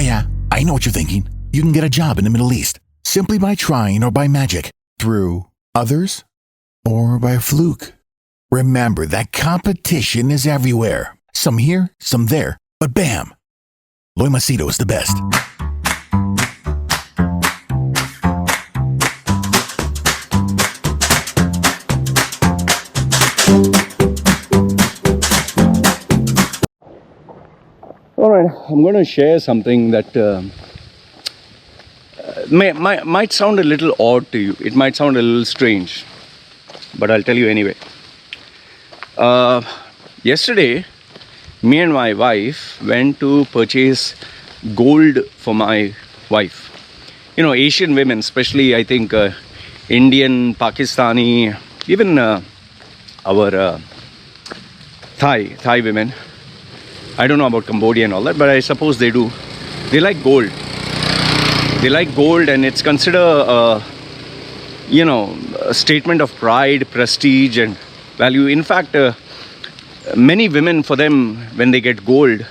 Yeah, I know what you're thinking. You can get a job in the Middle East simply by trying or by magic, through others, or by fluke. Remember that competition is everywhere. Some here, some there, but bam! Loy Macedo is the best. All right, I'm going to share something that might sound a little odd to you. It might sound a little strange, but I'll tell you anyway. Yesterday, me and my wife went to purchase gold for my wife. You know, Asian women, especially I think Indian, Pakistani, even our Thai women. I don't know about Cambodia and all that, but I suppose they do. They like gold. They like gold, and it's considered a statement of pride, prestige, and value. In fact, many women, for them, when they get gold,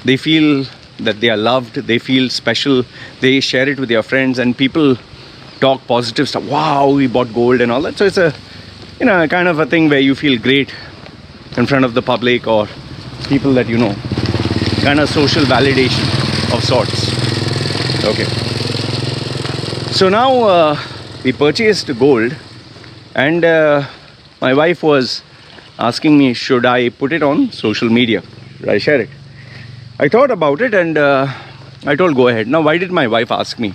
they feel that they are loved, they feel special, they share it with their friends, and people talk positive stuff. Wow, we bought gold and all that. So it's a kind of a thing where you feel great in front of the public or people that you know. Kind of social validation of sorts. Okay. So now we purchased gold, and my wife was asking me, should I put it on social media? Should I share it? I thought about it, and I told go ahead. Now, why did my wife ask me?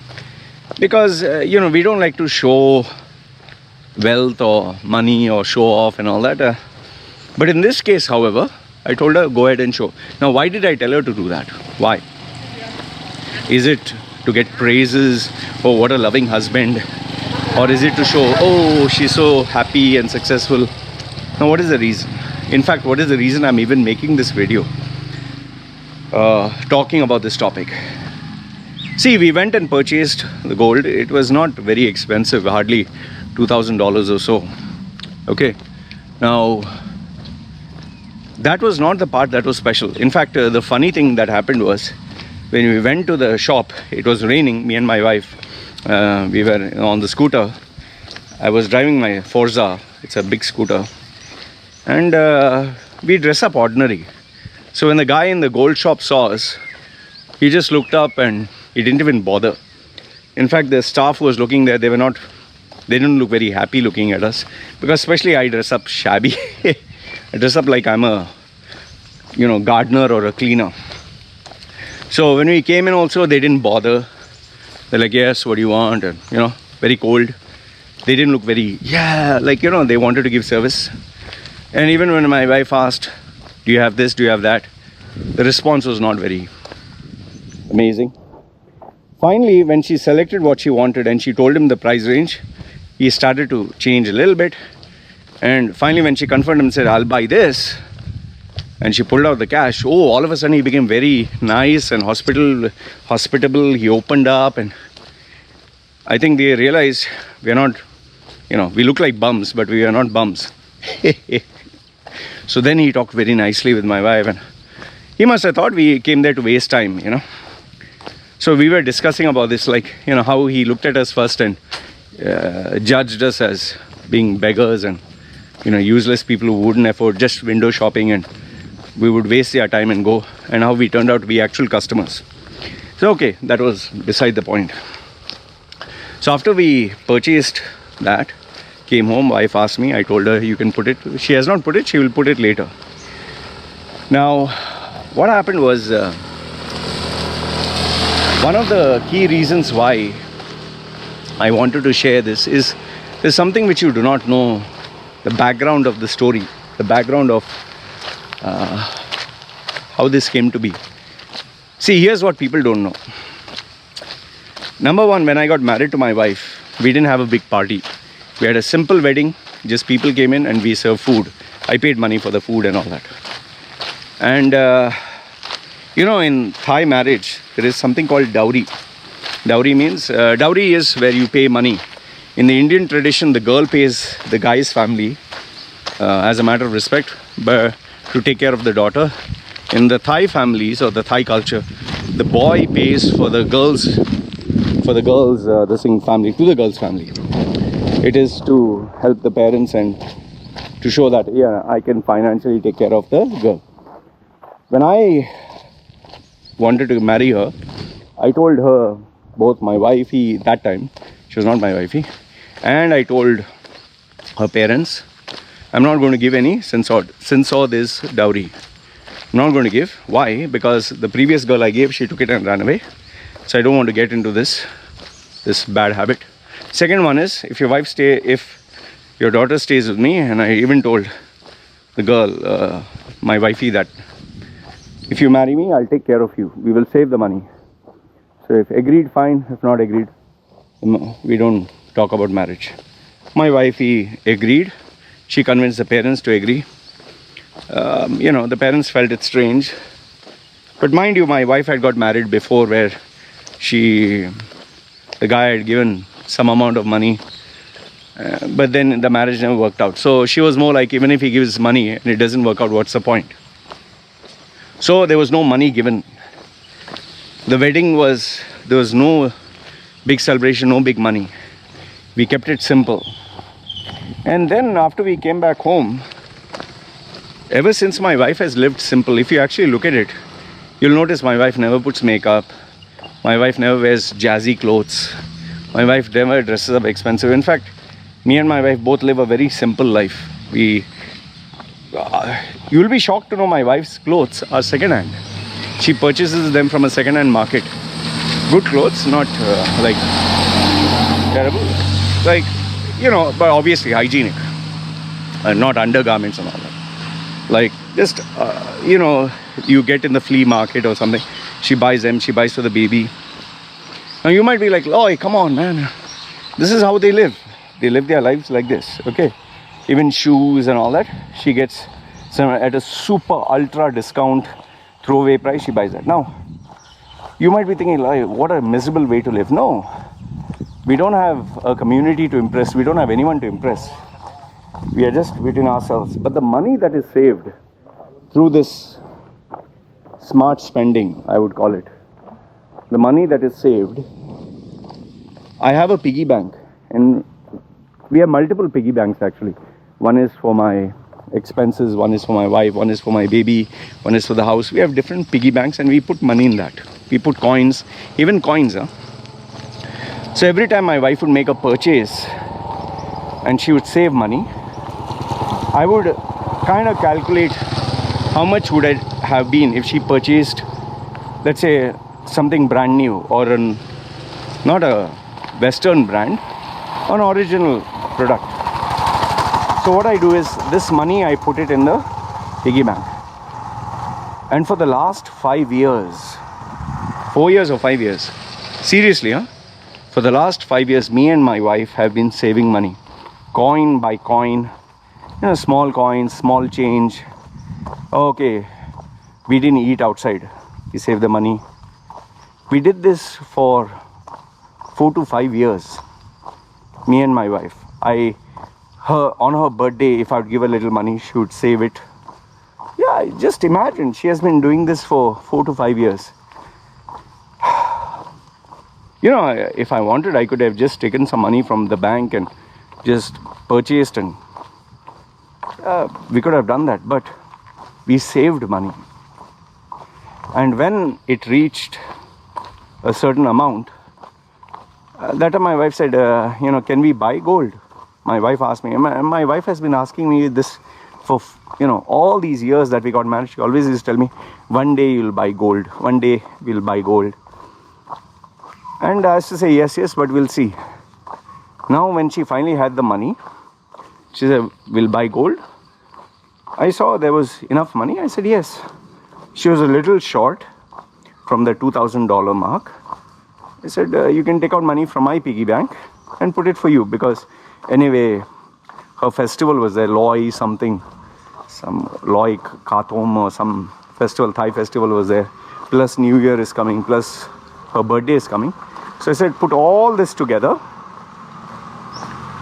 Because we don't like to show wealth or money or show off and all that. But in this case, however, I told her go ahead and show. Now, why did I tell her to do that? Why? Is it to get praises? Oh, what a loving husband. Or is it to show, oh, she's so happy and successful? Now, what is the reason? In fact, what is the reason I'm even making this video talking about this topic? See, we went and purchased the gold. It was not very expensive, hardly $2,000 or so. Okay. Now, that was not the part that was special. In fact, the funny thing that happened was, when we went to the shop, it was raining, me and my wife. We were on the scooter. I was driving my Forza. It's a big scooter. And we dress up ordinary. So when the guy in the gold shop saw us, he just looked up and he didn't even bother. In fact, the staff was looking there. They didn't look very happy looking at us. Because especially I dress up shabby. I dress up like I'm a, gardener or a cleaner. So when we came in also, they didn't bother. They're like, yes, what do you want? And, very cold. They didn't look very, they wanted to give service. And even when my wife asked, do you have this, do you have that? The response was not very amazing. Finally, when she selected what she wanted and she told him the price range, he started to change a little bit. And finally, when she confirmed him and said, I'll buy this, and she pulled out the cash, all of a sudden he became very nice and hospitable. He opened up, and I think they realized we are not, we look like bums, but we are not bums. So then he talked very nicely with my wife, and he must have thought we came there to waste time, So we were discussing about this, how he looked at us first and judged us as being beggars and useless people who wouldn't afford just window shopping, and we would waste their time and go, and how we turned out to be actual customers. So okay, that was beside the point. So after we purchased that, came home, wife asked me, I told her you can put it. She has not put it, she will put it later. Now, what happened was, one of the key reasons why I wanted to share this is, there's something which you do not know, the background of the story, the background of how this came to be. See, here's what people don't know. Number one, when I got married to my wife, we didn't have a big party. We had a simple wedding, just people came in and we served food. I paid money for the food and all that. And in Thai marriage, there is something called dowry. Dowry means, dowry is where you pay money. In the Indian tradition, the girl pays the guy's family as a matter of respect, but to take care of the daughter. In the Thai families or the Thai culture, the boy pays for the girls, the Singh family, to the girls' family. It is to help the parents and to show that, yeah, I can financially take care of the girl. When I wanted to marry her, I told her, both my wifey, that time, she was not my wifey, and I told her parents, I'm not going to give any since this dowry. I'm not going to give. Why? Because the previous girl I gave, she took it and ran away. So I don't want to get into this bad habit. Second one is, if your daughter stays with me, and I even told the girl, my wifey, that if you marry me, I'll take care of you. We will save the money. So if agreed, fine. If not agreed, we don't talk about marriage. My wifey agreed. She convinced the parents to agree. The parents felt it strange. But mind you, my wife had got married before, where the guy had given some amount of money, but then the marriage never worked out. So she was more like, even if he gives money and it doesn't work out, what's the point? So there was no money given. The wedding there was no big celebration, no big money. We kept it simple. And then after we came back home, ever since, my wife has lived simple. If you actually look at it, you'll notice my wife never puts makeup. My wife never wears jazzy clothes. My wife never dresses up expensive. In fact, me and my wife both live a very simple life. You'll be shocked to know my wife's clothes are second-hand. She purchases them from a second-hand market. Good clothes, not like terrible. Like, but obviously hygienic. Not undergarments and all that. Like, just, you get in the flea market or something. She buys them. She buys for the baby. Now, you might be like, oh, come on, man. This is how they live. They live their lives like this, okay? Even shoes and all that, she gets some at a super ultra discount throwaway price. She buys that. Now, you might be thinking, like, what a miserable way to live. No, we don't have a community to impress. We don't have anyone to impress. We are just between ourselves. But the money that is saved through this smart spending, I would call it, the money that is saved, I have a piggy bank, and we have multiple piggy banks actually. One is for my expenses, one is for my wife, one is for my baby, one is for the house. We have different piggy banks and we put money in that. We put coins, even coins. So every time my wife would make a purchase and she would save money, I would kind of calculate how much would it have been if she purchased, let's say, something brand new, or not a Western brand, an original product. So what I do is, this money I put it in the piggy bank, and for the last 5 years, 4 years or 5 years, seriously, for the last 5 years, me and my wife have been saving money, coin by coin, small coins, small change. Okay, we didn't eat outside, we saved the money. We did this for 4 to 5 years, me and my wife. On her birthday, if I would give a little money, she would save it. Yeah, just imagine, she has been doing this for 4 to 5 years. If I wanted, I could have just taken some money from the bank and just purchased, and we could have done that, but we saved money. And when it reached a certain amount, that time my wife said, can we buy gold? My wife asked me, and my wife has been asking me this for, all these years that we got married. She always used to tell me, one day you'll buy gold, one day we'll buy gold. And I used to say, yes, but we'll see. Now when she finally had the money, she said, we'll buy gold. I saw there was enough money. I said, yes. She was a little short from the $2,000 mark. I said, you can take out money from my piggy bank and put it for you, because anyway, her festival was there, Loi something, some Loi Kathom or some festival, Thai festival was there. Plus New Year is coming, plus her birthday is coming. So I said, put all this together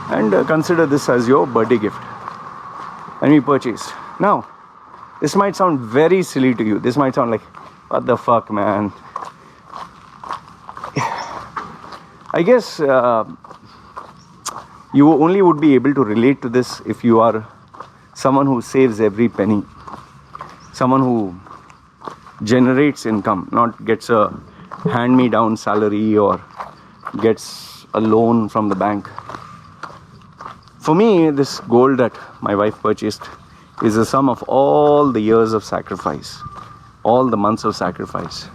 and consider this as your birthday gift. And we purchased. Now, this might sound very silly to you. This might sound like, what the fuck, man? I guess you only would be able to relate to this if you are someone who saves every penny, someone who generates income, not gets a hand-me-down salary or gets a loan from the bank. For me, this gold that my wife purchased is the sum of all the years of sacrifice, all the months of sacrifice.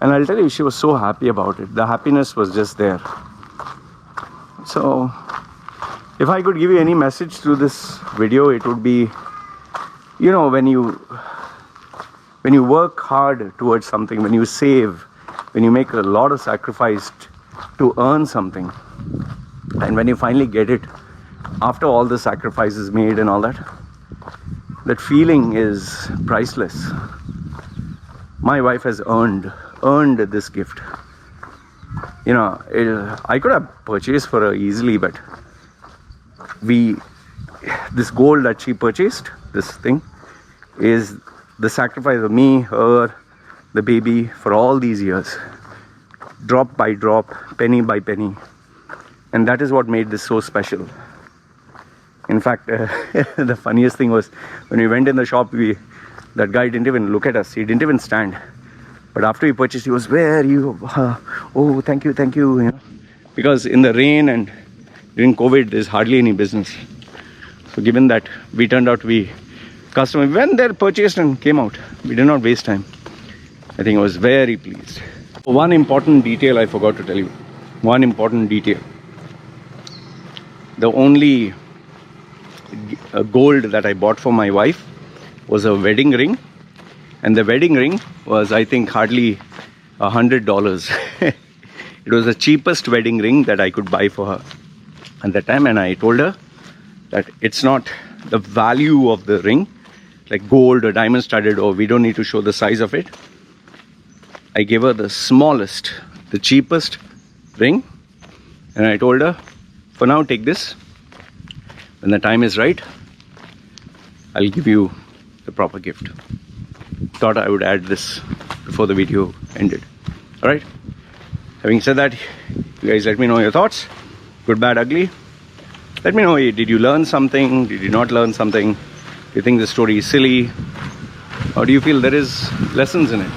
And I'll tell you, she was so happy about it. The happiness was just there. So, if I could give you any message through this video, it would be, you know, when you work hard towards something, when you save, when you make a lot of sacrifice to earn something, and when you finally get it, after all the sacrifices made and all that, that feeling is priceless. My wife has earned this gift. You know, I could have purchased for her easily, but this gold that she purchased, this thing, is the sacrifice of me, her, the baby for all these years, drop by drop, penny by penny. And that is what made this so special. In fact, the funniest thing was when we went in the shop, that guy didn't even look at us. He didn't even stand. But after he purchased, he was, "Where are you? Oh, thank you, thank you." You know, because in the rain and during COVID, there's hardly any business. So given that we turned out to be customers, when they purchased and came out, we did not waste time. I think I was very pleased. One important detail I forgot to tell you. One important detail. The only gold that I bought for my wife was a wedding ring, and the wedding ring was, I think, hardly $100. It was the cheapest wedding ring that I could buy for her at that time, and I told her that it's not the value of the ring, like gold or diamond studded, or we don't need to show the size of it. I gave her the smallest, the cheapest ring, and I told her, for now, take this. When the time is right, I'll give you the proper gift. Thought I would add this before the video ended. Alright? Having said that, you guys let me know your thoughts. Good, bad, ugly. Let me know, did you learn something? Did you not learn something? Do you think the story is silly? Or do you feel there is lessons in it?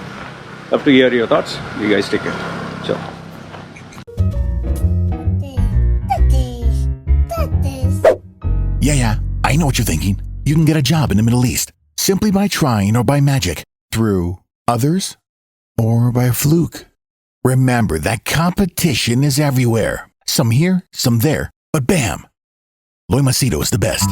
Love to hear your thoughts. You guys take care. Ciao. Yeah, I know what you're thinking. You can get a job in the Middle East simply by trying or by magic, through others or by a fluke. Remember that competition is everywhere. Some here, some there, but bam! Loy Macedo is the best.